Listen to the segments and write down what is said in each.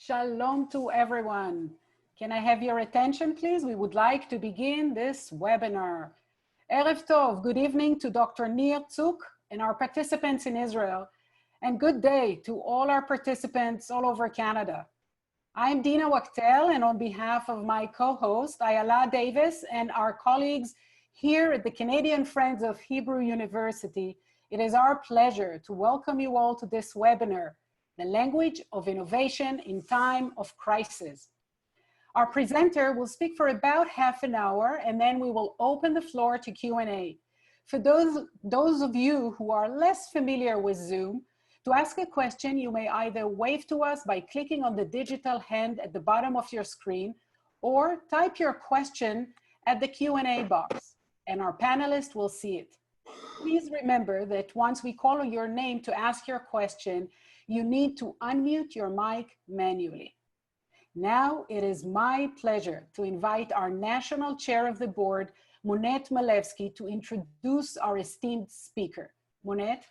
Shalom to everyone. Can I have your attention, please? We would like to begin this webinar. Erev Tov, good evening to Dr. Nir Tsuk and our participants in Israel, and good day to all our participants all over Canada. I'm Dina Wachtel, and on behalf of my co-host, Ayala Davis, and our colleagues here at the Canadian Friends of Hebrew University, it is our pleasure to welcome you all to this webinar, The Language of Innovation in Time of Crisis. Our presenter will speak for about half an hour, and then we will open the floor to Q&A. For those of you who are less familiar with Zoom, to ask a question, you may either wave to us by clicking on the digital hand at the bottom of your screen, or type your question at the Q&A box, and our panelists will see it. Please remember that once we call on your name to ask your question, you need to unmute your mic manually. Now it is my pleasure to invite our National Chair of the Board, Monet Malevsky, to introduce our esteemed speaker. Monet?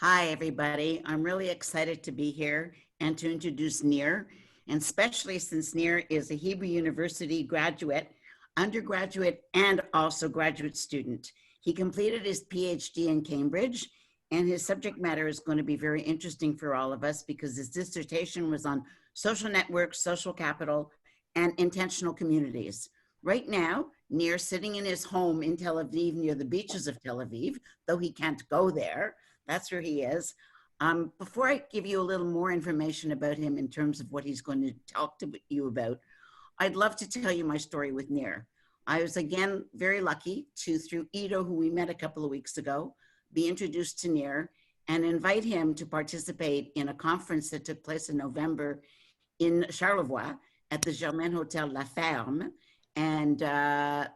Hi, everybody. I'm really excited to be here and to introduce Nir, and especially since Nir is a Hebrew University graduate, undergraduate, and also graduate student. He completed his PhD in Cambridge, and his subject matter is going to be very interesting for all of us because his dissertation was on social networks, social capital, and intentional communities. Right now, Nir, sitting in his home in Tel Aviv, near the beaches of Tel Aviv, though he can't go there, that's where he is. Before I give you a little more information about him in terms of what he's going to talk to you about, I'd love to tell you my story with Nir. I was again very lucky to, through Ido, who we met a couple of weeks ago, be introduced to Nir and invite him to participate in a conference that took place in November in Charlevoix at the Germain Hotel La Ferme. And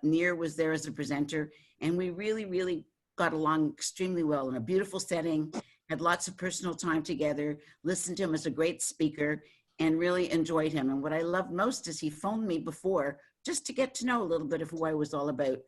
Nir was there as a presenter, and we really got along extremely well in a beautiful setting, had lots of personal time together, listened to him as a great speaker, and really enjoyed him. And what I loved most is he phoned me before just to get to know a little bit of who I was all about.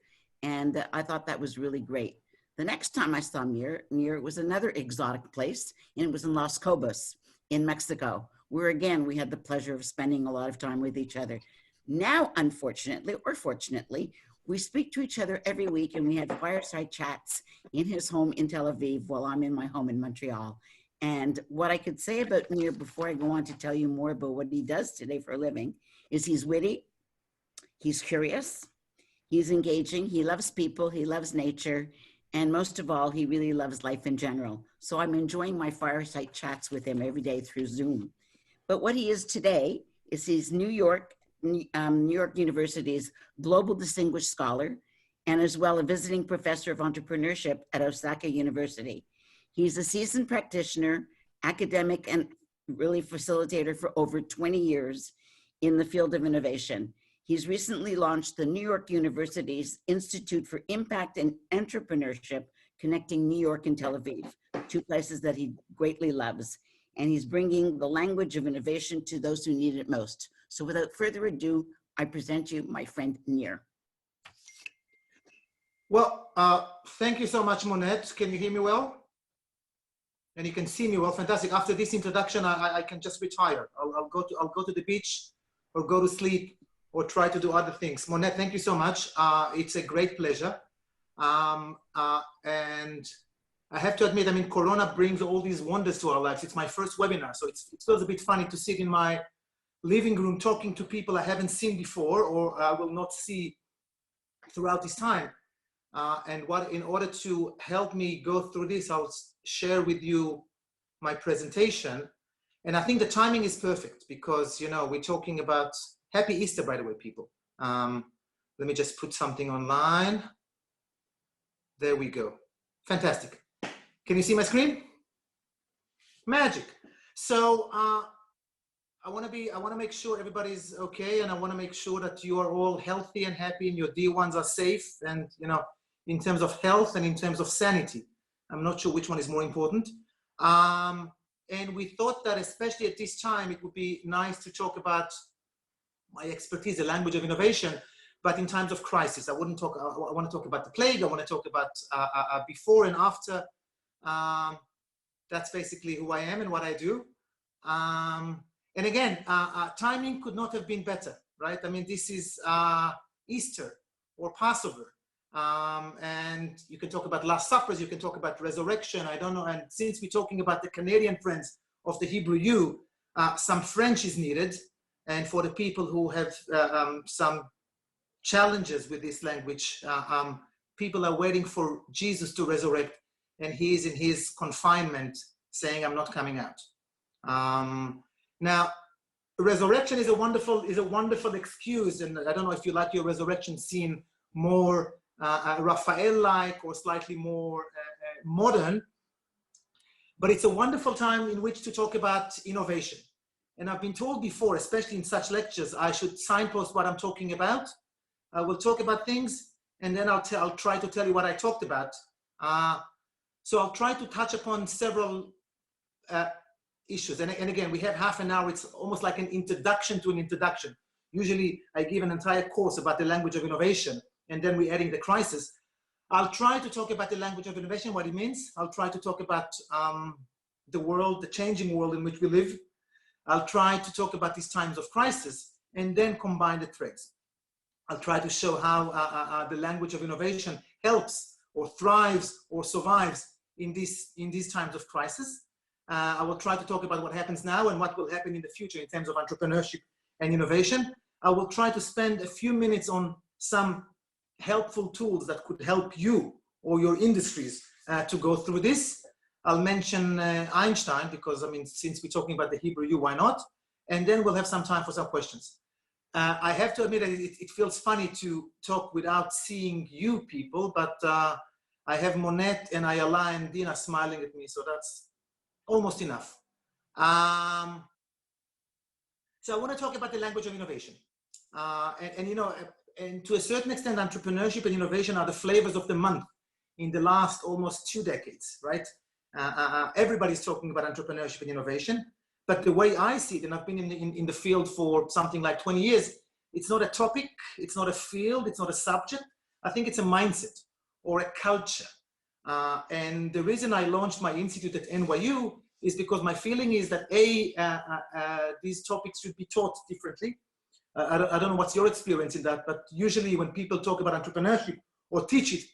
And I thought that was really great. The next time I saw Nir, it was another exotic place, and it was in Los Cobos in Mexico, where again, we had the pleasure of spending a lot of time with each other. Now, unfortunately, or fortunately, we speak to each other every week, and we had fireside chats in his home in Tel Aviv while I'm in my home in Montreal. And what I could say about Nir before I go on to tell you more about what he does today for a living is he's witty, he's curious, he's engaging, he loves people, he loves nature, and most of all, he really loves life in general. So I'm enjoying my fireside chats with him every day through Zoom. But what he is today is he's New York University's Global Distinguished Scholar, and as well a visiting professor of entrepreneurship at Osaka University. He's a seasoned practitioner, academic, and really facilitator for over 20 years in the field of innovation. He's recently launched the New York University's Institute for Impact and Entrepreneurship, connecting New York and Tel Aviv, two places that he greatly loves. And he's bringing the language of innovation to those who need it most. So without further ado, I present you my friend Nir. Well, thank you so much, Monet. Can you hear me well? And you can see me well. Fantastic. After this introduction, I can just retire. I'll go to the beach, or go to sleep, or try to do other things. Monet, thank you so much. It's a great pleasure. And I have to admit, I mean, Corona brings all these wonders to our lives. It's my first webinar, so it feels a bit funny to sit in my living room talking to people I haven't seen before, or I will not see throughout this time. In order to help me go through this, I'll share with you my presentation. And I think the timing is perfect because, you know, we're talking about Happy Easter, by the way, people. Let me just put something online. There we go. Fantastic. Can you see my screen? Magic. So I want to make sure everybody's okay, and I want to make sure that you are all healthy and happy, and your dear ones are safe, and you know, in terms of health and in terms of sanity. I'm not sure which one is more important. And we thought that especially at this time, it would be nice to talk about my expertise, the language of innovation, but in times of crisis. I want to talk about the plague. I want to talk about before and after. That's basically who I am and what I do. And again, timing could not have been better, right? I mean, this is Easter or Passover. And you can talk about Last Suppers, you can talk about resurrection, I don't know. And since we're talking about the Canadian friends of the Hebrew U, some French is needed. And for the people who have some challenges with this language, people are waiting for Jesus to resurrect, and he is in his confinement saying, I'm not coming out. Now, resurrection is a wonderful excuse, and I don't know if you like your resurrection scene more Raphael-like or slightly more modern, but it's a wonderful time in which to talk about innovation. And I've been told before, especially in such lectures, I should signpost what I'm talking about. I will talk about things, and then I'll try to tell you what I talked about. So I'll try to touch upon several issues. And again, we have half an hour. It's almost like an introduction to an introduction. Usually I give an entire course about the language of innovation, and then we're adding the crisis. I'll try to talk about the language of innovation, what it means. I'll try to talk about the world, the changing world in which we live. I'll try to talk about these times of crisis and then combine the threads. I'll try to show how the language of innovation helps or thrives or survives in these times of crisis. I will try to talk about what happens now and what will happen in the future in terms of entrepreneurship and innovation. I will try to spend a few minutes on some helpful tools that could help you or your industries to go through this. I'll mention Einstein because, I mean, since we're talking about the Hebrew U, why not? And then we'll have some time for some questions. I have to admit that it feels funny to talk without seeing you people, but I have Monette and Ayala and Dina smiling at me, so that's almost enough. So I want to talk about the language of innovation. And you know, and to a certain extent, entrepreneurship and innovation are the flavors of the month in the last almost 2 decades, right? Everybody's talking about entrepreneurship and innovation, but the way I see it, and I've been in the field for something like 20 years, it's not a topic, it's not a field, it's not a subject. I think it's a mindset or a culture. And the reason I launched my institute at NYU is because my feeling is that these topics should be taught differently. I don't know what's your experience in that, but usually when people talk about entrepreneurship or teach it,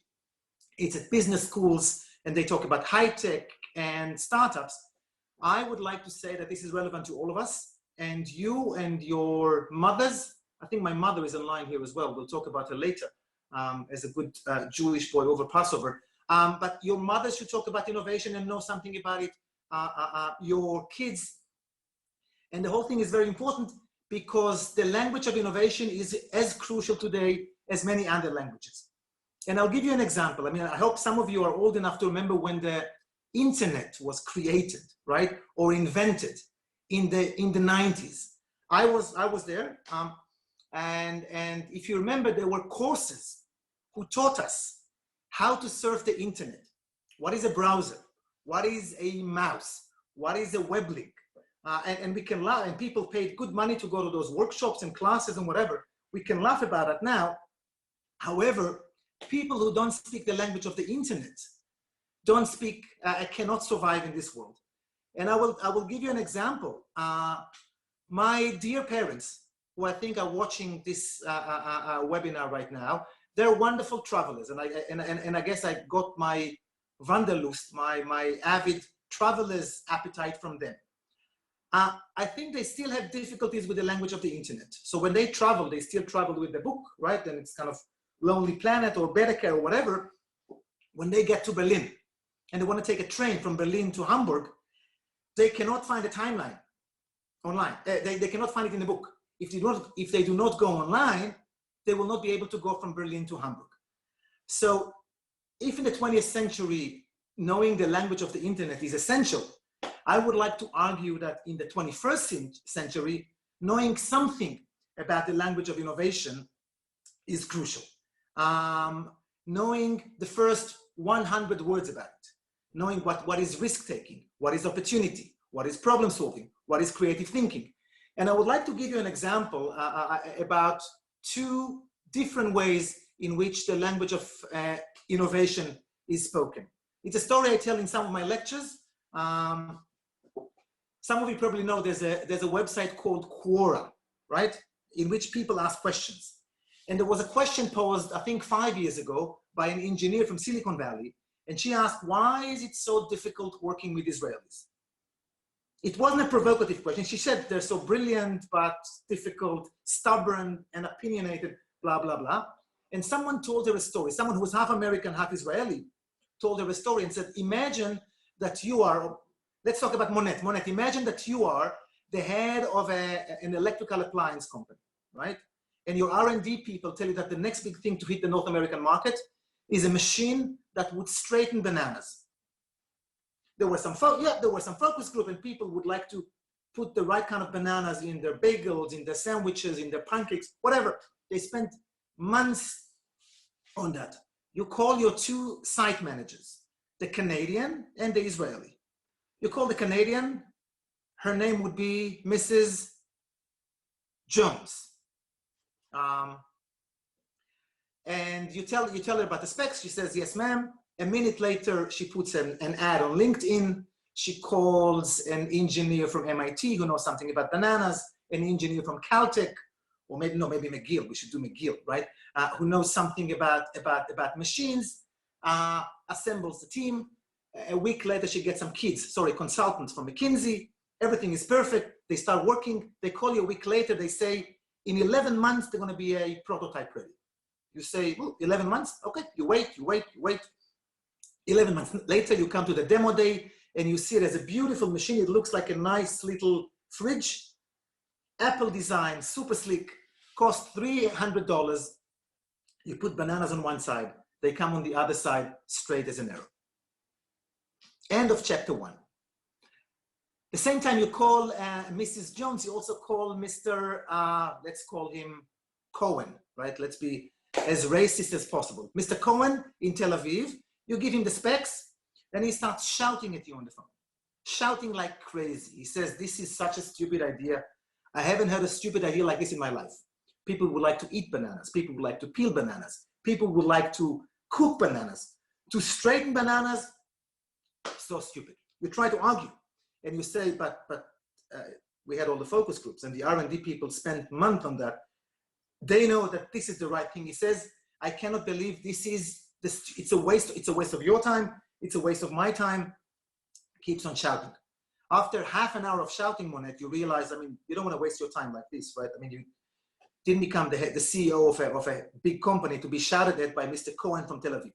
it's at business schools and they talk about high tech and startups. I would like to say that this is relevant to all of us, and you and your mothers. I think my mother is in line here as well. We'll talk about her later as a good Jewish boy over Passover. But your mothers should talk about innovation and know something about it. Your kids. And the whole thing is very important because the language of innovation is as crucial today as many other languages. And I'll give you an example. I mean, I hope some of you are old enough to remember when the internet was created, right? Or invented in the 90s. I was there. And if you remember, there were courses who taught us how to surf the internet. What is a browser? What is a mouse? What is a web link? And we can laugh, and people paid good money to go to those workshops and classes and whatever. We can laugh about it now. However, people who don't speak the language of the internet cannot survive in this world. And I will give you an example. My dear parents, who I think are watching this webinar right now, they're wonderful travelers. And I guess I got my Wanderlust, my avid traveler's appetite from them. I think they still have difficulties with the language of the internet. So when they travel, they still travel with the book, right? And it's kind of Lonely Planet or Baedeker or whatever. When they get to Berlin and they want to take a train from Berlin to Hamburg, they cannot find a timeline online. They cannot find it in the book. If they do not go online, they will not be able to go from Berlin to Hamburg. So if in the 20th century, knowing the language of the internet is essential, I would like to argue that in the 21st century, knowing something about the language of innovation is crucial. Knowing the first 100 words about it, knowing what is risk-taking, what is opportunity, what is problem-solving, what is creative thinking. And I would like to give you an example about 2 different ways in which the language of innovation is spoken. It's a story I tell in some of my lectures. Some of you probably know there's a website called Quora, right? In which people ask questions. And there was a question posed, I think 5 years ago, by an engineer from Silicon Valley. And she asked, why is it so difficult working with Israelis? It wasn't a provocative question. She said, they're so brilliant, but difficult, stubborn, and opinionated, blah, blah, blah. And someone told her a story. Someone who was half American, half Israeli, told her a story and said, imagine that you are, let's talk about Monet. Monet, imagine that you are the head of an electrical appliance company, right? And your R&D people tell you that the next big thing to hit the North American market is a machine that would straighten bananas. There were some focus group, and people would like to put the right kind of bananas in their bagels, in their sandwiches, in their pancakes, whatever. They spent months on that. You call your two site managers, the Canadian and the Israeli. You call the Canadian, her name would be Mrs. Jones. And you tell her about the specs. She says, yes, ma'am. A minute later, she puts an ad on LinkedIn. She calls an engineer from MIT who knows something about bananas, an engineer from Caltech, or maybe McGill. We should do McGill, right? Who knows something about machines, assembles the team. A week later, she gets some consultants from McKinsey. Everything is perfect. They start working. They call you a week later. They say, in 11 months, they're going to be a prototype ready. You say, 11 months? Okay, you wait. 11 months later, you come to the demo day and you see it as a beautiful machine. It looks like a nice little fridge. Apple design, super sleek, cost $300. You put bananas on one side. They come on the other side, straight as an arrow. End of chapter 1. The same time you call Mrs. Jones, you also call Mr., let's call him Cohen, right? Let's be as racist as possible. Mr. Cohen in Tel Aviv, you give him the specs, then he starts shouting at you on the phone, shouting like crazy. He says, this is such a stupid idea. I haven't heard a stupid idea like this in my life. People would like to eat bananas. People would like to peel bananas. People would like to cook bananas. To straighten bananas, so stupid. You try to argue. And you say, but we had all the focus groups and the R&D people spent months on that. They know that this is the right thing. He says, I cannot believe it's a waste of your time. It's a waste of my time. Keeps on shouting. After half an hour of shouting, Monet, you realize, you don't want to waste your time like this, right? You didn't become the CEO of a big company to be shouted at by Mr. Cohen from Tel Aviv.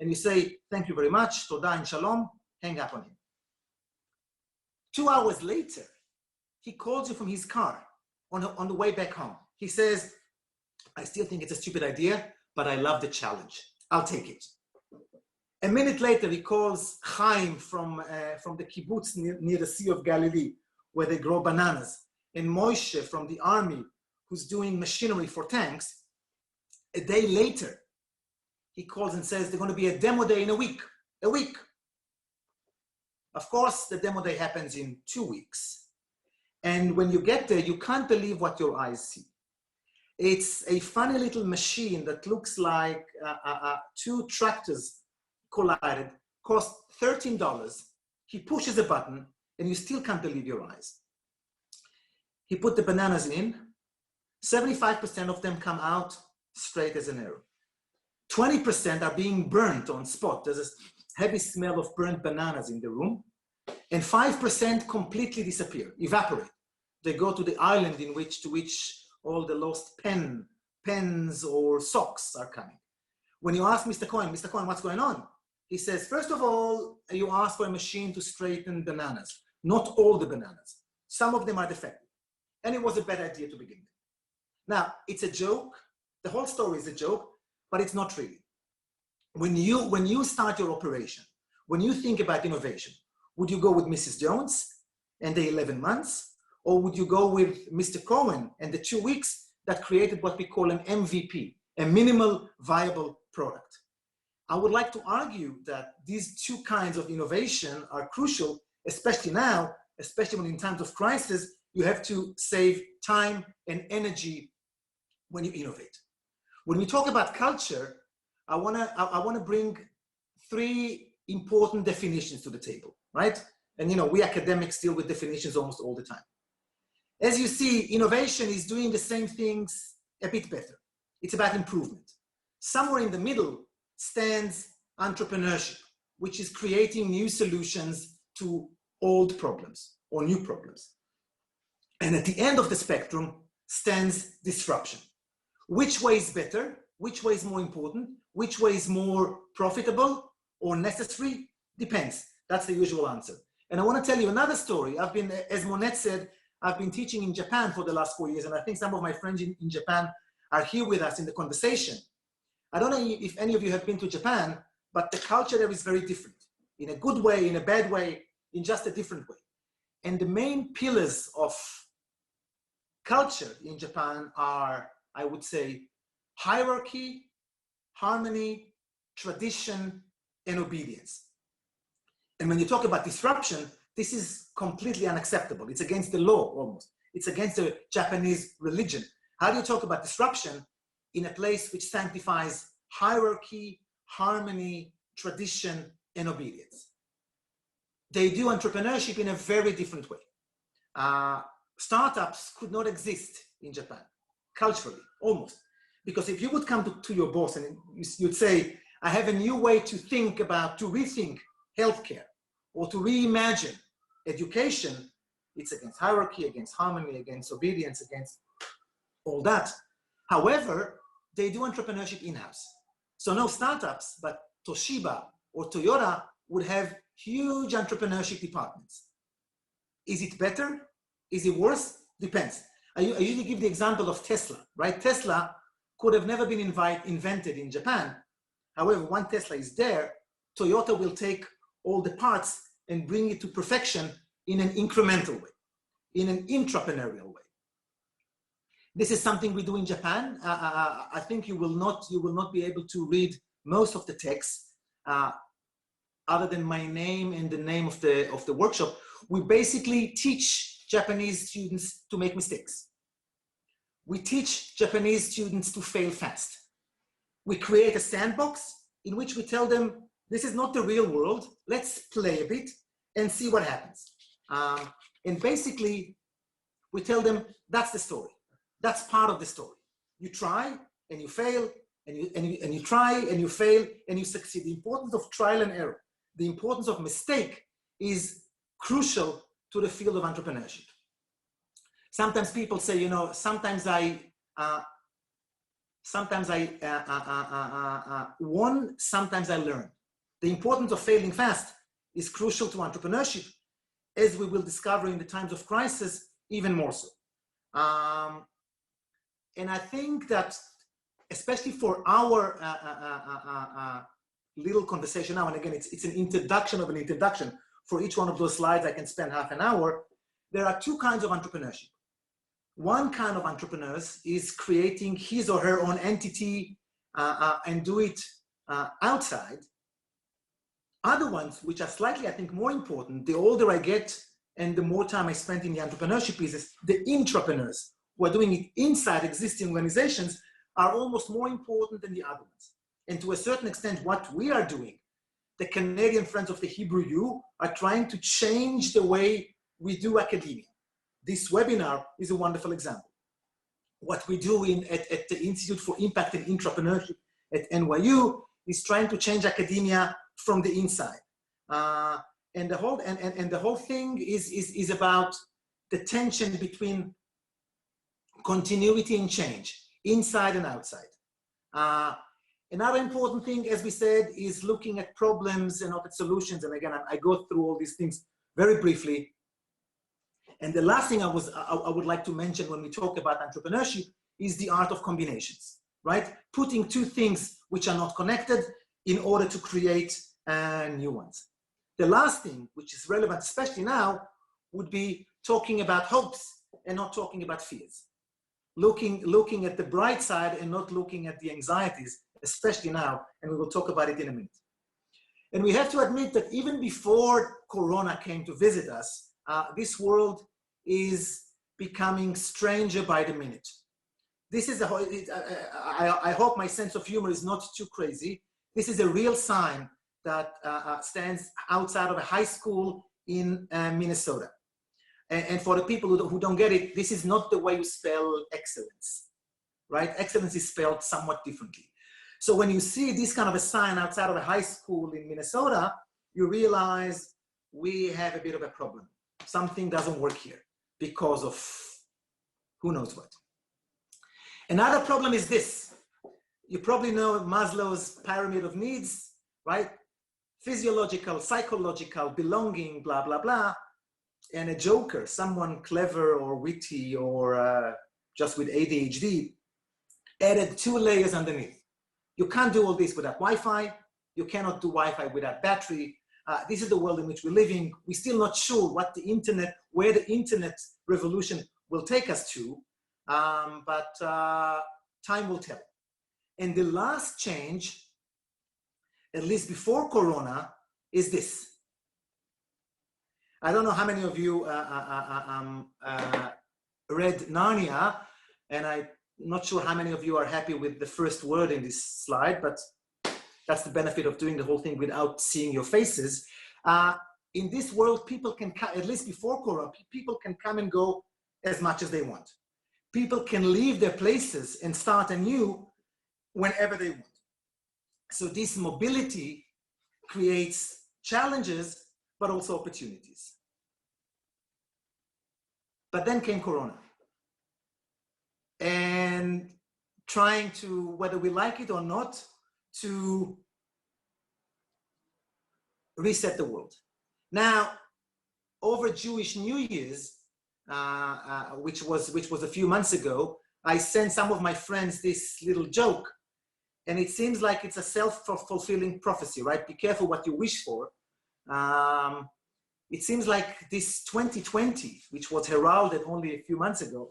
And you say, thank you very much, toda and shalom, hang up on him. 2 hours later, he calls you from his car on the way back home. He says, I still think it's a stupid idea, but I love the challenge. I'll take it. A minute later, he calls Chaim from the kibbutz near the Sea of Galilee, where they grow bananas, and Moshe from the army, who's doing machinery for tanks. A day later, he calls and says, there's going to be a demo day in a week. Of course, the demo day happens in 2 weeks. And when you get there, you can't believe what your eyes see. It's a funny little machine that looks like two tractors collided, cost $13. He pushes a button and you still can't believe your eyes. He put the bananas in. 75% of them come out straight as an arrow. 20% are being burnt on spot. There's a heavy smell of burnt bananas in the room. And 5% completely disappear, evaporate. They go to the island to which all the lost pens or socks are coming. When you ask Mr. Cohen, what's going on? He says, first of all, you ask for a machine to straighten bananas. Not all the bananas. Some of them are defective. And it was a bad idea to begin with. Now, it's a joke. The whole story is a joke, but it's not really. When you start your operation, when you think about innovation, would you go with Mrs. Jones and the 11 months? Or would you go with Mr. Cohen and the 2 weeks that created what we call an MVP, a minimal viable product? I would like to argue that these two kinds of innovation are crucial, especially now, especially when in times of crisis, you have to save time and energy when you innovate. When we talk about culture, I wanna bring 3 important definitions to the table, right? And we academics deal with definitions almost all the time. As you see, innovation is doing the same things a bit better. It's about improvement. Somewhere in the middle stands entrepreneurship, which is creating new solutions to old problems or new problems. And at the end of the spectrum stands disruption. Which way is better? Which way is more important? Which way is more profitable or necessary? Depends. That's the usual answer. And I want to tell you another story. I've been, as Monette said, I've been teaching in Japan for the last 4 years, and I think some of my friends in Japan are here with us in the conversation. I don't know if any of you have been to Japan, but the culture there is very different, in a good way, in a bad way, in just a different way. And the main pillars of culture in Japan are, I would say, hierarchy, harmony, tradition, and obedience. And when you talk about disruption, this is completely unacceptable. It's against the law almost. It's against the Japanese religion. How do you talk about disruption in a place which sanctifies hierarchy, harmony, tradition, and obedience? They do entrepreneurship in a very different way. Startups could not exist in Japan, culturally, almost. Because if you would come to your boss and you'd say, I have a new way to think about, to rethink healthcare, or to reimagine education, it's against hierarchy, against harmony, against obedience, against all that. However, they do entrepreneurship in-house. So no startups, but Toshiba or Toyota would have huge entrepreneurship departments. Is it better? Is it worse? Depends. I usually give the example of Tesla, right? Tesla could have never been invented in Japan. However, when Tesla is there, Toyota will take all the parts and bring it to perfection in an incremental way, in an intrapreneurial way. This is something we do in Japan. I think you will not be able to read most of the text other than my name and the name of the workshop. We basically teach Japanese students to make mistakes. We teach Japanese students to fail fast. We create a sandbox in which we tell them, this is not the real world. Let's play a bit and see what happens. And basically, we tell them that's the story. That's part of the story. You try and you fail, and you try and you fail and you succeed. The importance of trial and error, the importance of mistake is crucial to the field of entrepreneurship. Sometimes people say, sometimes I won, sometimes I learn. The importance of failing fast is crucial to entrepreneurship, as we will discover in the times of crisis, even more so. And I think that, especially for our little conversation now, and again, it's an introduction of an introduction. For each one of those slides, I can spend half an hour. There are two kinds of entrepreneurship. One kind of entrepreneurs is creating his or her own entity and do it outside. Other ones, which are slightly, I think, more important, the older I get and the more time I spend in the entrepreneurship pieces, the intrapreneurs who are doing it inside existing organizations are almost more important than the other ones. And to a certain extent, what we are doing, the Canadian Friends of the HUJI are trying to change the way we do academia. This webinar is a wonderful example. What we do at the Institute for Impact and Entrepreneurship at NYU is trying to change academia from the inside. And the whole thing is about the tension between continuity and change, inside and outside. Another important thing, as we said, is looking at problems and not at solutions. And again, I go through all these things very briefly. And the last thing I would like to mention when we talk about entrepreneurship is the art of combinations, right? Putting two things which are not connected in order to create new ones. The last thing, which is relevant, especially now, would be talking about hopes and not talking about fears. Looking at the bright side and not looking at the anxieties, especially now, and we will talk about it in a minute. And we have to admit that even before Corona came to visit us, this world is becoming stranger by the minute. This is I hope my sense of humor is not too crazy. This is a real sign that stands outside of a high school in Minnesota. And for the people who don't get it, this is not the way you spell excellence, right? Excellence is spelled somewhat differently. So when you see this kind of a sign outside of a high school in Minnesota, you realize we have a bit of a problem. Something doesn't work here because of who knows what. Another problem is this. You probably know Maslow's pyramid of needs, right? Physiological, psychological, belonging, blah, blah, blah. And a joker, someone clever or witty or just with ADHD, added 2 layers underneath. You can't do all this without Wi-Fi. You cannot do Wi-Fi without battery. This is the world in which we're living. We're still not sure what the internet, where the internet revolution will take us to, but time will tell. And the last change, at least before Corona, is this. I don't know how many of you read Narnia, and I'm not sure how many of you are happy with the first word in this slide, but that's the benefit of doing the whole thing without seeing your faces. In this world, people can, at least before Corona, people can come and go as much as they want. People can leave their places and start anew whenever they want. So this mobility creates challenges, but also opportunities. But then came Corona. And trying to, whether we like it or not, to reset the world. Now, over Jewish New Year's, which was a few months ago, I sent some of my friends this little joke, and it seems like it's a self-fulfilling prophecy, right? Be careful what you wish for. It seems like this 2020, which was heralded only a few months ago,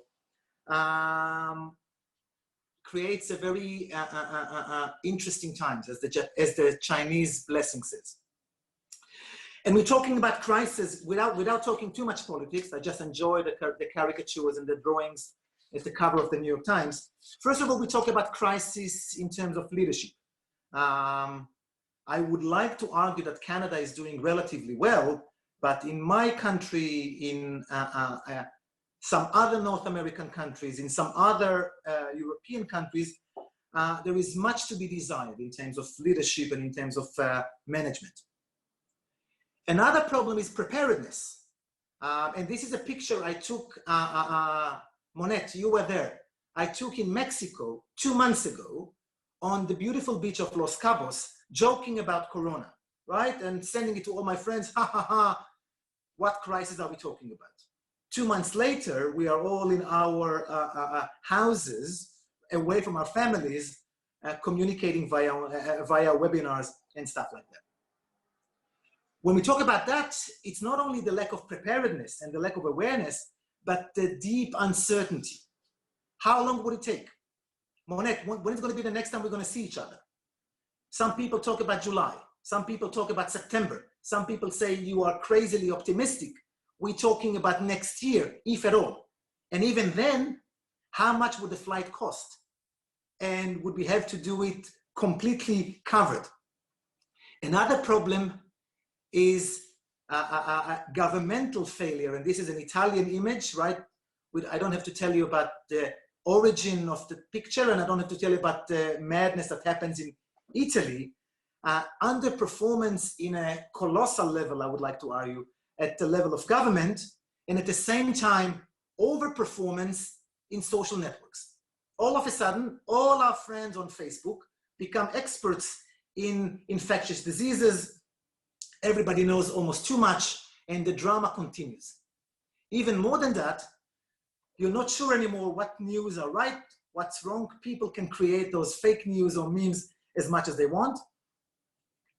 creates a very interesting times, as the Chinese blessing says. And we're talking about crisis without talking too much politics. I just enjoy the caricatures and the drawings at the cover of the New York Times. First of all, we talk about crisis in terms of leadership. I would like to argue that Canada is doing relatively well, but in my country, in some other North American countries, in some other European countries, there is much to be desired in terms of leadership and in terms of management. Another problem is preparedness. And this is a picture I took, Monette, you were there. I took in Mexico 2 months ago on the beautiful beach of Los Cabos, joking about Corona, right? And sending it to all my friends, ha ha ha, what crisis are we talking about? 2 months later, we are all in our houses, away from our families, communicating via webinars and stuff like that. When we talk about that, it's not only the lack of preparedness and the lack of awareness, but the deep uncertainty. How long would it take? Monette, when is going to be the next time we're going to see each other? Some people talk about July. Some people talk about September. Some people say you are crazily optimistic. We're talking about next year, if at all. And even then, how much would the flight cost? And would we have to do it completely covered? Another problem is governmental failure. And this is an Italian image, right? I don't have to tell you about the origin of the picture, and I don't have to tell you about the madness that happens in Italy. Underperformance in a colossal level, I would like to argue, at the level of government, and at the same time, overperformance in social networks. All of a sudden, all our friends on Facebook become experts in infectious diseases. Everybody knows almost too much, and the drama continues. Even more than that, you're not sure anymore what news are right, what's wrong. People can create those fake news or memes as much as they want.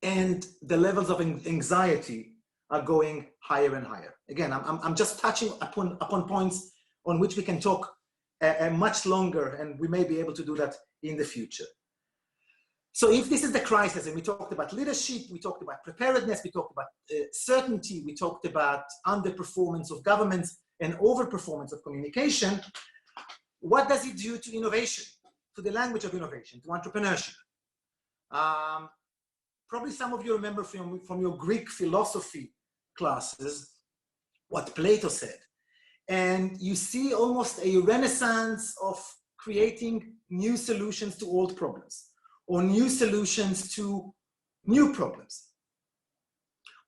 And the levels of anxiety are going higher and higher. Again, I'm just touching upon points on which we can talk much longer, and we may be able to do that in the future. So if this is the crisis, and we talked about leadership, we talked about preparedness, we talked about certainty, we talked about underperformance of governments and overperformance of communication, what does it do to innovation, to the language of innovation, to entrepreneurship? Probably some of you remember from your Greek philosophy classes what Plato said. And you see almost a renaissance of creating new solutions to old problems, or new solutions to new problems.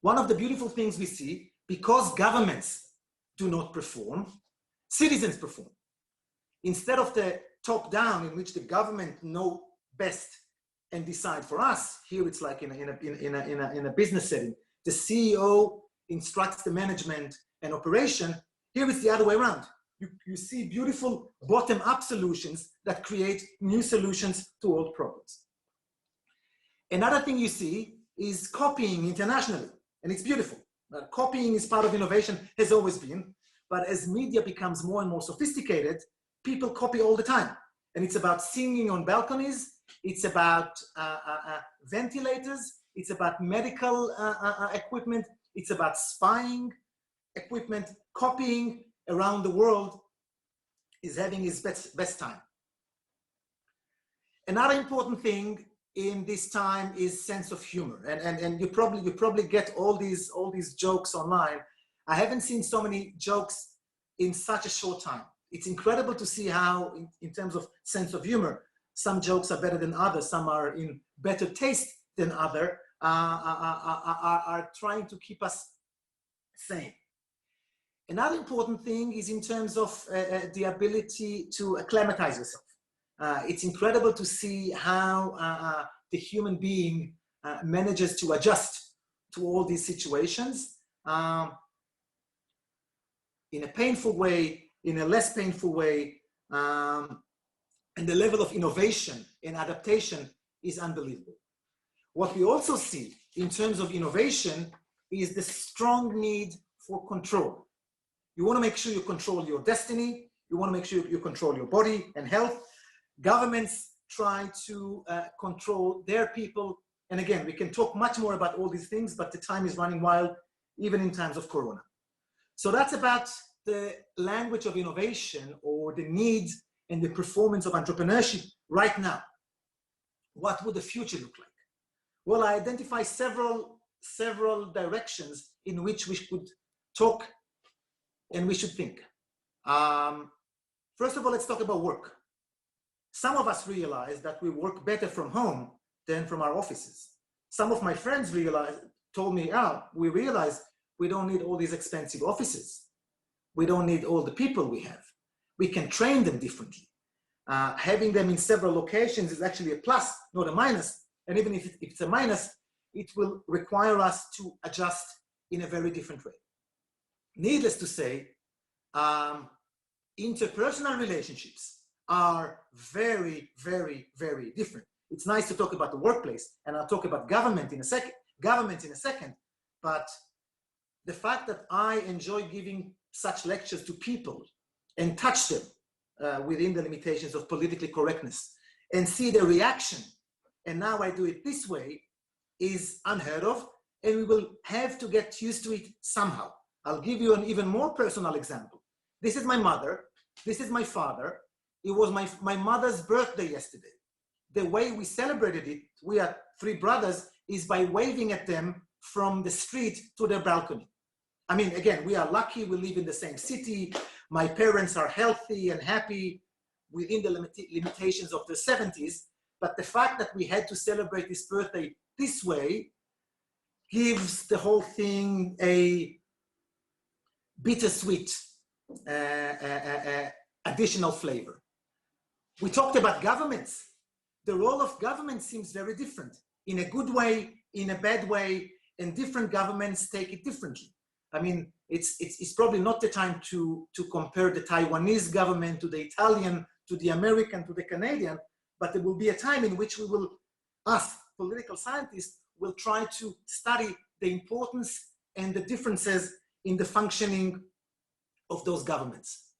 One of the beautiful things we see, because governments do not perform, citizens perform. Instead of the top down, in which the government know best and decide for us, here it's like in a business setting. The CEO instructs the management and operation. Here it's the other way around. You see beautiful bottom-up solutions that create new solutions to old problems. Another thing you see is copying internationally, and it's beautiful. Copying is part of innovation, has always been, but as media becomes more and more sophisticated, people copy all the time. And it's about singing on balconies, it's about ventilators, it's about medical equipment, it's about spying equipment. Copying around the world is having its best time. Another important thing in this time is sense of humor, and you probably get all these jokes online. I haven't seen so many jokes in such a short time. It's incredible to see how, in terms of sense of humor, some jokes are better than others, some are in better taste than others, are trying to keep us sane. Another important thing is in terms of the ability to acclimatize yourself. It's incredible to see how the human being manages to adjust to all these situations in a painful way, in a less painful way, and the level of innovation and adaptation is unbelievable. What we also see in terms of innovation is the strong need for control. You want to make sure you control your destiny. You want to make sure you control your body and health. Governments try to control their people. And again, we can talk much more about all these things, but the time is running wild, even in times of Corona. So that's about the language of innovation, or the needs and the performance of entrepreneurship right now. What would the future look like? Well, I identify several directions in which we could talk and we should think. First of all, let's talk about work. Some of us realize that we work better from home than from our offices. Some of my friends told me, we realize we don't need all these expensive offices. We don't need all the people we have. We can train them differently. Having them in several locations is actually a plus, not a minus. And even if it's a minus, it will require us to adjust in a very different way. Needless to say, interpersonal relationships are very, very, very different. It's nice to talk about the workplace, and I'll talk about government in a second, but the fact that I enjoy giving such lectures to people and touch them within the limitations of politically correctness and see their reaction, and now I do it this way, is unheard of, and we will have to get used to it somehow. I'll give you an even more personal example. This is my mother, this is my father. It was my mother's birthday yesterday. The way we celebrated it, we are 3 brothers, is by waving at them from the street to their balcony. I mean, again, we are lucky, we live in the same city. My parents are healthy and happy within the limitations of their 70s. But the fact that we had to celebrate this birthday this way gives the whole thing a bittersweet additional flavor. We talked about governments. The role of government seems very different, in a good way, in a bad way, and different governments take it differently. I mean, it's probably not the time to compare the Taiwanese government to the Italian, to the American, to the Canadian, but there will be a time in which us political scientists, will try to study the importance and the differences in the functioning of those governments.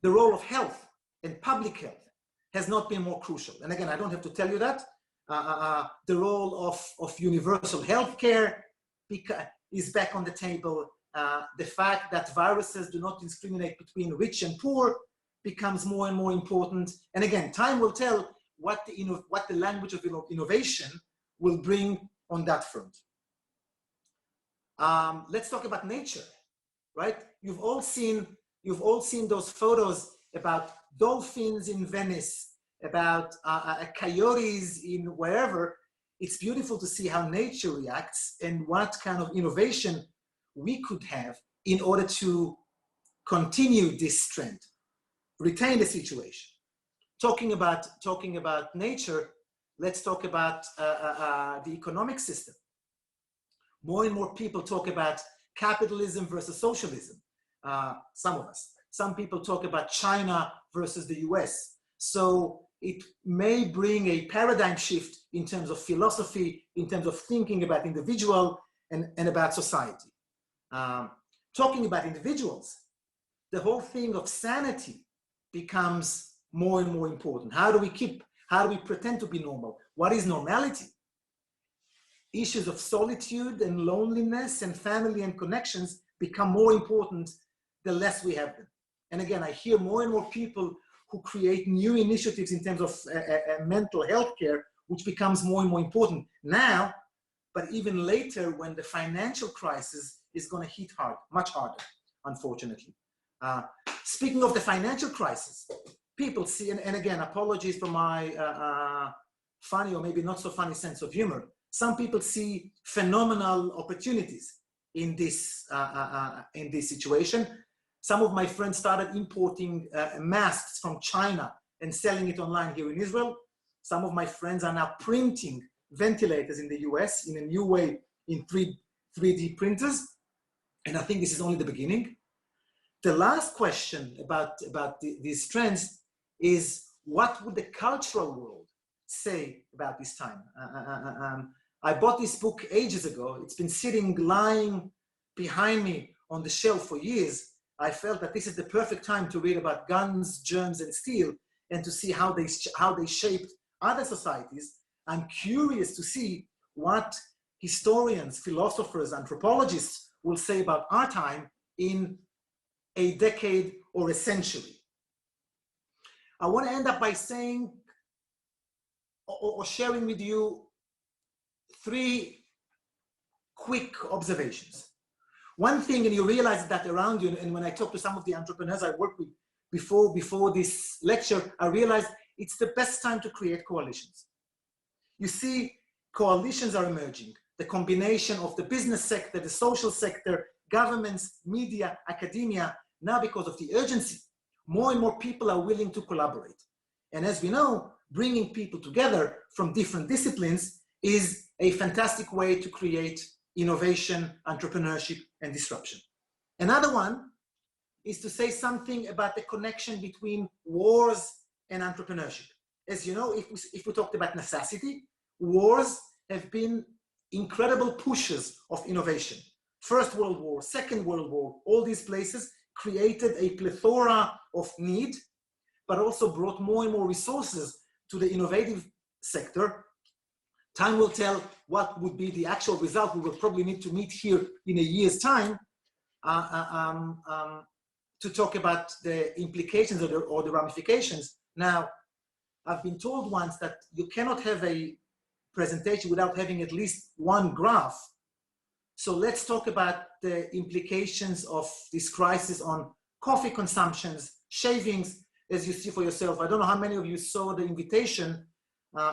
The role of health and public health has not been more crucial. And again, I don't have to tell you that. The role of universal healthcare is back on the table. The fact that viruses do not discriminate between rich and poor becomes more and more important. And again, time will tell what the language of innovation will bring on that front. Let's talk about nature, right? You've all seen those photos about dolphins in Venice, about coyotes in wherever. It's beautiful to see how nature reacts and what kind of innovation we could have in order to continue this trend, retain the situation. Talking about nature, let's talk about the economic system. More and more people talk about capitalism versus socialism. Some of us. Some people talk about China versus the US. So it may bring a paradigm shift in terms of philosophy, in terms of thinking about individual and about society. Talking about individuals, the whole thing of sanity becomes more and more important. How do we pretend to be normal? What is normality? Issues of solitude and loneliness and family and connections become more important the less we have them. And again, I hear more and more people who create new initiatives in terms of mental health care, which becomes more and more important now, but even later when the financial crisis is going to hit hard, much harder, unfortunately. Speaking of the financial crisis, people see, and again, apologies for my funny or maybe not so funny sense of humor. Some people see phenomenal opportunities in this situation. Some of my friends started importing masks from China and selling it online here in Israel. Some of my friends are now printing ventilators in the US in a new way in 3D printers. And I think this is only the beginning. The last question about these trends is, what would the cultural world say about this time? I bought this book ages ago. It's been lying behind me on the shelf for years. I felt that this is the perfect time to read about guns, germs, and steel, and to see how they shaped other societies. I'm curious to see what historians, philosophers, anthropologists will say about our time in a decade or a century. I want to end up by saying or sharing with you 3 quick observations. One thing, and you realize that around you, and when I talk to some of the entrepreneurs I work with before this lecture, I realized it's the best time to create coalitions. You see, coalitions are emerging. The combination of the business sector, the social sector, governments, media, academia. Now, because of the urgency, more and more people are willing to collaborate. And as we know, bringing people together from different disciplines is a fantastic way to create innovation, entrepreneurship, and disruption. Another one is to say something about the connection between wars and entrepreneurship. As you know, if we talked about necessity, wars have been incredible pushers of innovation. First World War, Second World War, all these places created a plethora of need, but also brought more and more resources to the innovative sector. Time will tell what would be the actual result. We will probably need to meet here in a year's time to talk about the implications or the ramifications. Now, I've been told once that you cannot have a presentation without having at least one graph. So let's talk about the implications of this crisis on coffee consumptions, shavings, as you see for yourself. I don't know how many of you saw the invitation.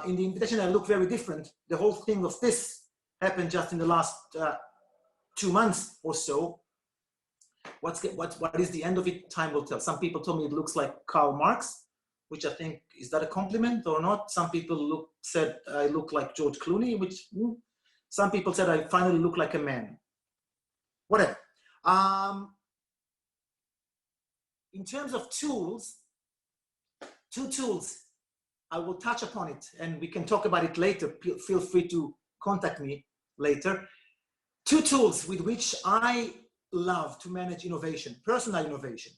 In the invitation, I look very different. The whole thing of this happened just in the last 2 months or so. What is the end of it? Time will tell. Some people told me it looks like Karl Marx, which I think, is that a compliment or not? Some people said I look like George Clooney, which some people said I finally look like a man. Whatever. In terms of tools, 2 tools, I will touch upon it and we can talk about it later. Feel free to contact me later. 2 tools with which I love to manage innovation: personal innovation,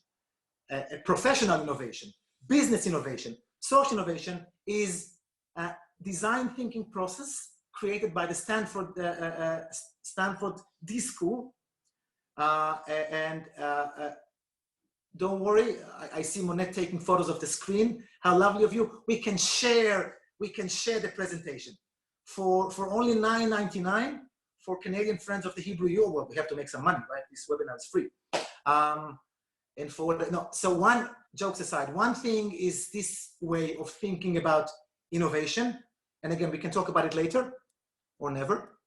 professional innovation, business innovation, social innovation, is a design thinking process created by the Stanford d.school. Don't worry, I see Monet taking photos of the screen. How lovely of you. We can share the presentation. For only $9.99, for Canadian friends of the HUJI, well, we have to make some money, right? This webinar is free. And for no, so one, jokes aside, one thing is this way of thinking about innovation. And again, we can talk about it later or never.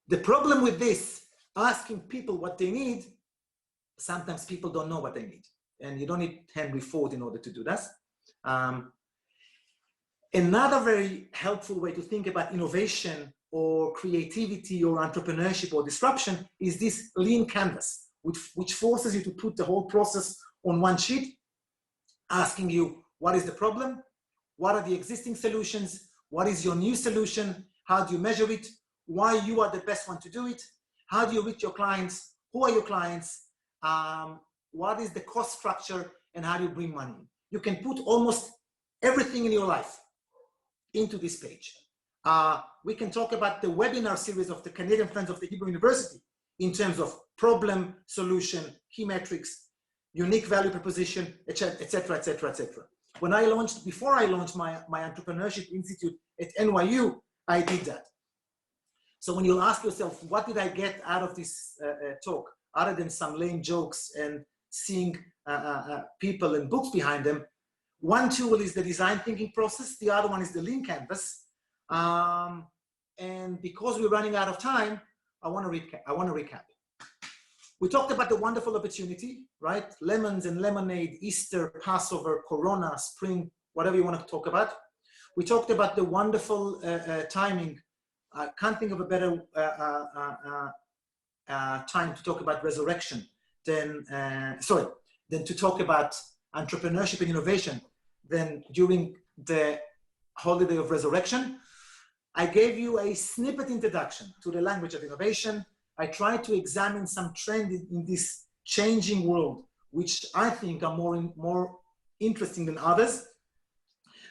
The problem with this, asking people what they need, sometimes people don't know what they need. And you don't need Henry Ford in order to do that. Another very helpful way to think about innovation or creativity or entrepreneurship or disruption is this lean canvas, which forces you to put the whole process on one sheet, asking you, what is the problem? What are the existing solutions? What is your new solution? How do you measure it? Why you are the best one to do it? How do you reach your clients? Who are your clients? What is the cost structure? And how do you bring money? You can put almost everything in your life into this page. We can talk about the webinar series of the Canadian Friends of the Hebrew University in terms of problem, solution, key metrics, unique value proposition, etc., etc., etc., etc. When I launched, before I launched my Entrepreneurship Institute at NYU, I did that. So when you ask yourself, what did I get out of this talk, other than some lame jokes and seeing people and books behind them, one tool is the design thinking process. The other one is the lean canvas. And because we're running out of time, I want to recap. We talked about the wonderful opportunity, right? Lemons and lemonade, Easter, Passover, Corona, spring, whatever you want to talk about. We talked about the wonderful timing. I can't think of a better time to talk about resurrection than to talk about entrepreneurship and innovation than during the holiday of resurrection. I gave you a snippet introduction to the language of innovation. I tried to examine some trend in this changing world, which I think are more interesting than others.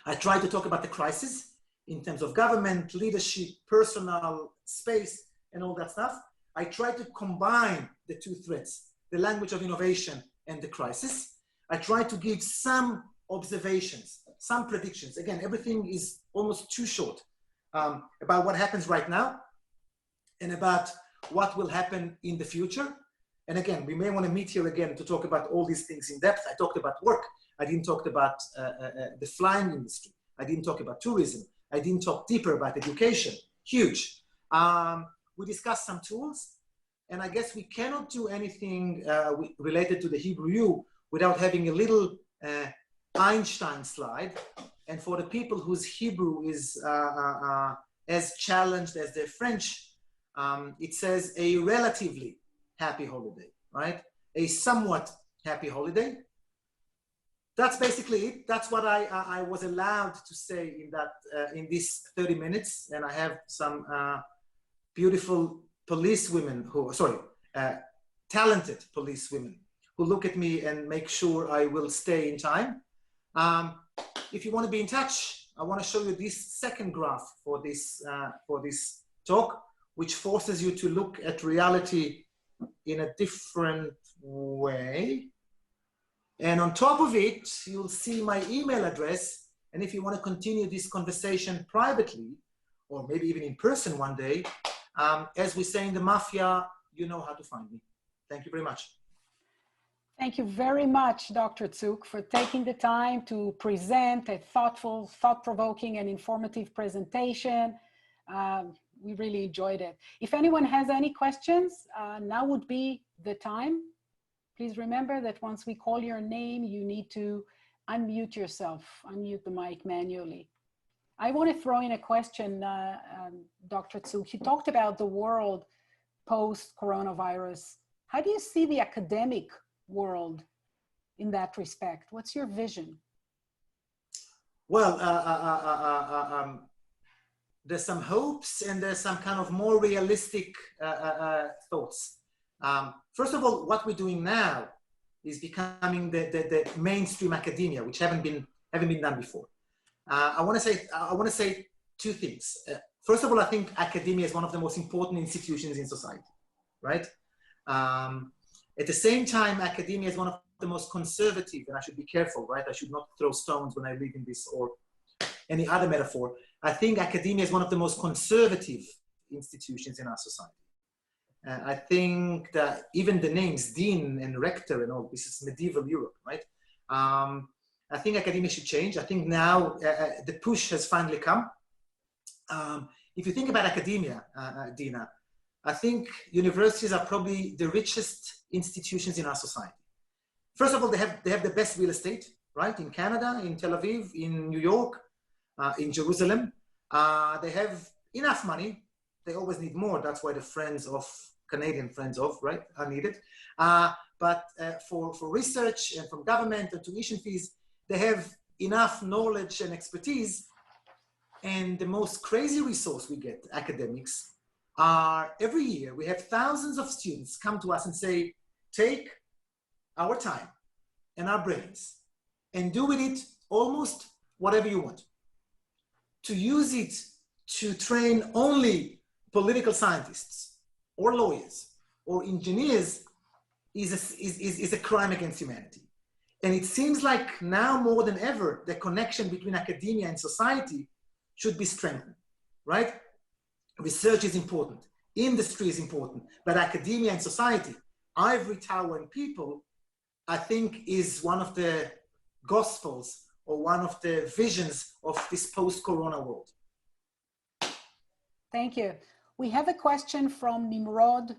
I tried to talk about the crisis in terms of government, leadership, personal space, and all that stuff. I tried to combine the two threads, the language of innovation and the crisis. I tried to give some observations, some predictions. Again, everything is almost too short about what happens right now and about what will happen in the future. And again, we may want to meet here again to talk about all these things in depth. I talked about work. I didn't talk about the flying industry. I didn't talk about tourism. I didn't talk deeper about education. Huge. We discussed some tools. And I guess we cannot do anything related to the HUJI without having a little Einstein slide. And for the people whose Hebrew is as challenged as their French, it says a relatively happy holiday, right? A somewhat happy holiday. That's basically it. That's what I was allowed to say in that in these 30 minutes. And I have some beautiful police women who, talented police women who look at me and make sure I will stay in time. If you want to be in touch, I want to show you this second graph for this talk, which forces you to look at reality in a different way. And on top of it, you'll see my email address. And if you want to continue this conversation privately, or maybe even in person one day, as we say in the mafia, you know how to find me. Thank you very much. Thank you very much, Dr. Tsuk, for taking the time to present a thoughtful, thought-provoking, and informative presentation. We really enjoyed it. If anyone has any questions, now would be the time. Please remember that once we call your name, you need to unmute yourself, unmute the mic manually. I want to throw in a question, Dr. Tsuk. You talked about the world post-coronavirus. How do you see the academic world in that respect? What's your vision? Well, there's some hopes and there's some kind of more realistic thoughts. First of all, what we're doing now is becoming the mainstream academia, which haven't been done before. I want to say two things. First of all, I think academia is one of the most important institutions in society, right? At the same time, academia is one of the most conservative, and I should be careful, right? I should not throw stones when I read in this or any other metaphor. I think academia is one of the most conservative institutions in our society. I think that even the names dean and rector and all, this is medieval Europe, right? I think academia should change. I think now the push has finally come. If you think about academia, Dina, I think universities are probably the richest institutions in our society. First of all, they have the best real estate, right? In Canada, in Tel Aviv, in New York, in Jerusalem. They have enough money. They always need more. That's why the friends of, Canadian friends of, right, are needed. But for research and from government and tuition fees, they have enough knowledge and expertise. And the most crazy resource we get, academics, are every year we have thousands of students come to us and say, take our time and our brains and do with it almost whatever you want. To use it to train only political scientists or lawyers or engineers is a crime against humanity. And it seems like now more than ever, the connection between academia and society should be strengthened, right? Research is important, industry is important, but academia and society, ivory tower and people, I think is one of the gospels or one of the visions of this post-corona world. Thank you. We have a question from Nimrod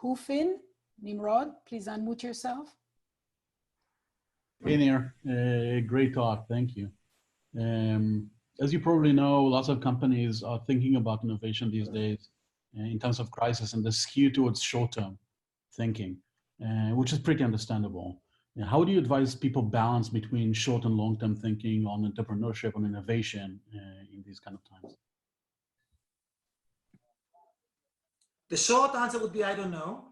Hufin. Nimrod, please unmute yourself. Hey Nir, great talk, thank you. As you probably know, lots of companies are thinking about innovation these days in terms of crisis, and the skew towards short-term thinking, which is pretty understandable. How do you advise people balance between short and long-term thinking on entrepreneurship and innovation in these kind of times? The short answer would be, I don't know.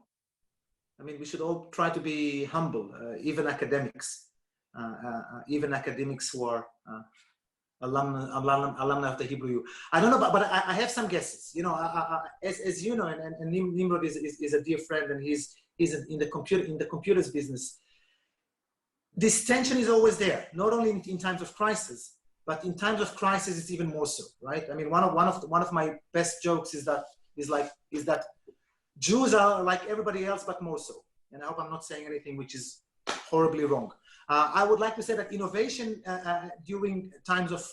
I mean, we should all try to be humble, even academics who are alumni of the Hebrew. I don't know, but I have some guesses. You know, as you know, and Nimrod is a dear friend, and he's in the computers business. This tension is always there, not only in times of crisis, but in times of crisis, it's even more so, right? I mean, one of my best jokes is that Jews are like everybody else, but more so. And I hope I'm not saying anything which is horribly wrong. I would like to say that innovation during times of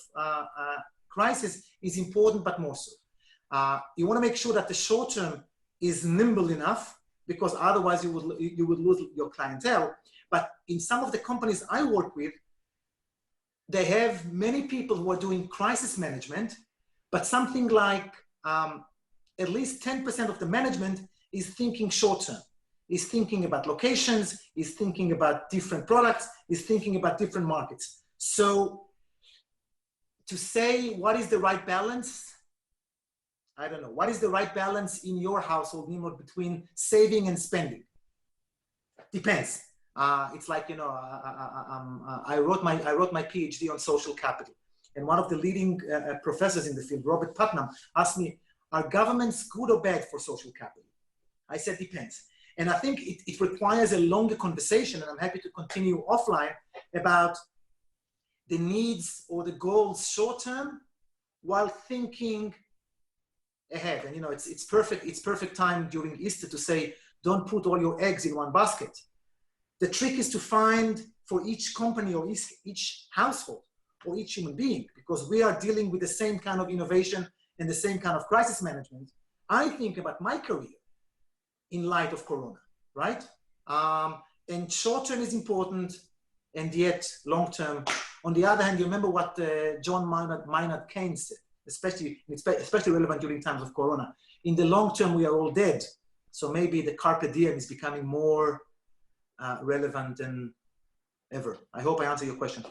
crisis is important, but more so. You want to make sure that the short term is nimble enough, because otherwise you would lose your clientele. But in some of the companies I work with, they have many people who are doing crisis management, but something like at least 10% of the management is thinking short term, is thinking about locations, is thinking about different products, is thinking about different markets. So to say what is the right balance, I don't know. What is the right balance in your household, Nimrod, between saving and spending? Depends. It's like, you know, I wrote my PhD on social capital. And one of the leading professors in the field, Robert Putnam, asked me, are governments good or bad for social capital? I said, depends. And I think it requires a longer conversation, and I'm happy to continue offline, about the needs or the goals short term while thinking ahead. And you know, it's perfect time during Easter to say, don't put all your eggs in one basket. The trick is to find for each company or each household or each human being, because we are dealing with the same kind of innovation and the same kind of crisis management. I think about my career in light of Corona, right? And short-term is important, and yet long-term. On the other hand, you remember what John Maynard Keynes said, especially relevant during times of Corona. In the long term, we are all dead. So maybe the carpe diem is becoming more relevant than ever. I hope I answer your question.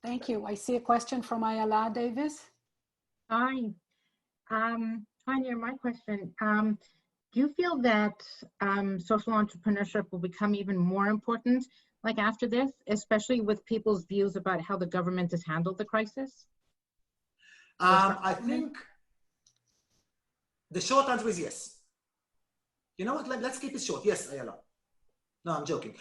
Thank you. I see a question from Ayala Davis. Hi. Hi, Nir, my question. Do you feel that social entrepreneurship will become even more important, like after this, especially with people's views about how the government has handled the crisis? I think the short answer is yes. You know what? Let's keep it short. Yes, Ayala. No, I'm joking.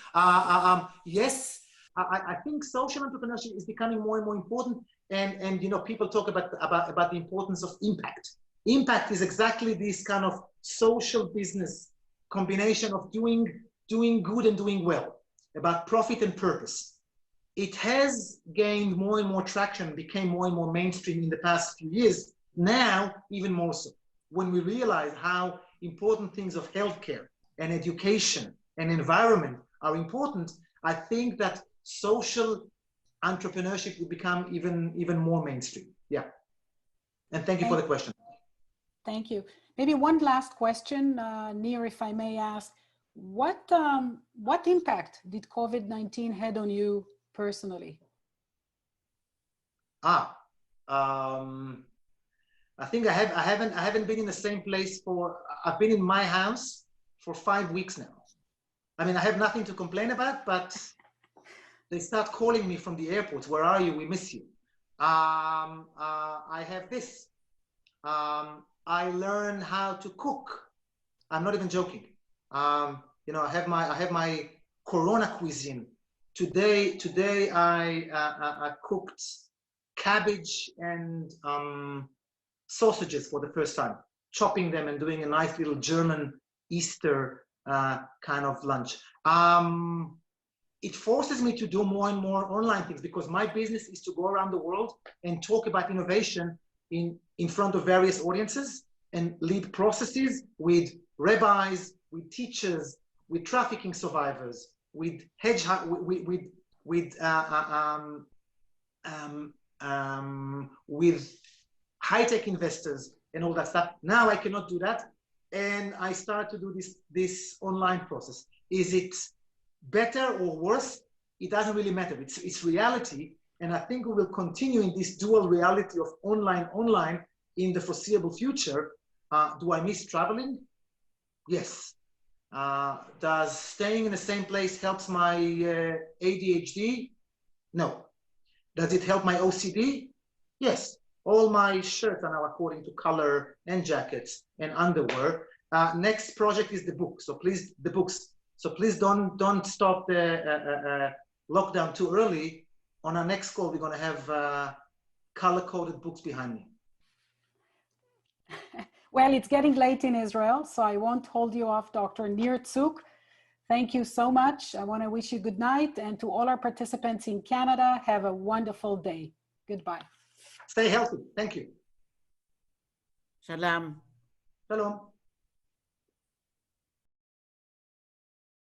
Yes, I think social entrepreneurship is becoming more and more important, and you know, people talk about the importance of impact. Impact is exactly this kind of social business combination of doing good and doing well, about profit and purpose. It has gained more and more traction, became more and more mainstream in the past few years. Now, even more so, when we realize how important things of healthcare and education and environment are important, I think that social entrepreneurship will become even more mainstream. Yeah. And thank you for the question. Thank you. Maybe one last question, Nir, if I may ask, what impact did COVID-19 had on you personally? I think I haven't been in the same place I've been in my house for 5 weeks now. I mean, I have nothing to complain about, but they start calling me from the airport. Where are you? We miss you. I have this. I learn how to cook. I'm not even joking. You know, I have my Corona cuisine. Today I cooked cabbage and sausages for the first time, chopping them and doing a nice little German Easter kind of lunch. It forces me to do more and more online things because my business is to go around the world and talk about innovation in front of various audiences and lead processes with rabbis, with teachers, with trafficking survivors, with with high-tech investors and all that stuff. Now I cannot do that, and I start to do this online process. Is it better or worse? It doesn't really matter. It's reality, and I think we will continue in this dual reality of online in the foreseeable future. Do I miss traveling? Yes. Does staying in the same place helps my ADHD? No. Does it help my OCD? Yes. All my shirts are now according to color and jackets and underwear. Next project is the book. So please, the books. So please don't stop the lockdown too early. On our next call, we're going to have color-coded books behind me. Well, it's getting late in Israel, so I won't hold you off, Dr. Nir Tsuk. Thank you so much. I want to wish you good night, and to all our participants in Canada, have a wonderful day. Goodbye. Stay healthy. Thank you. Shalom. Shalom.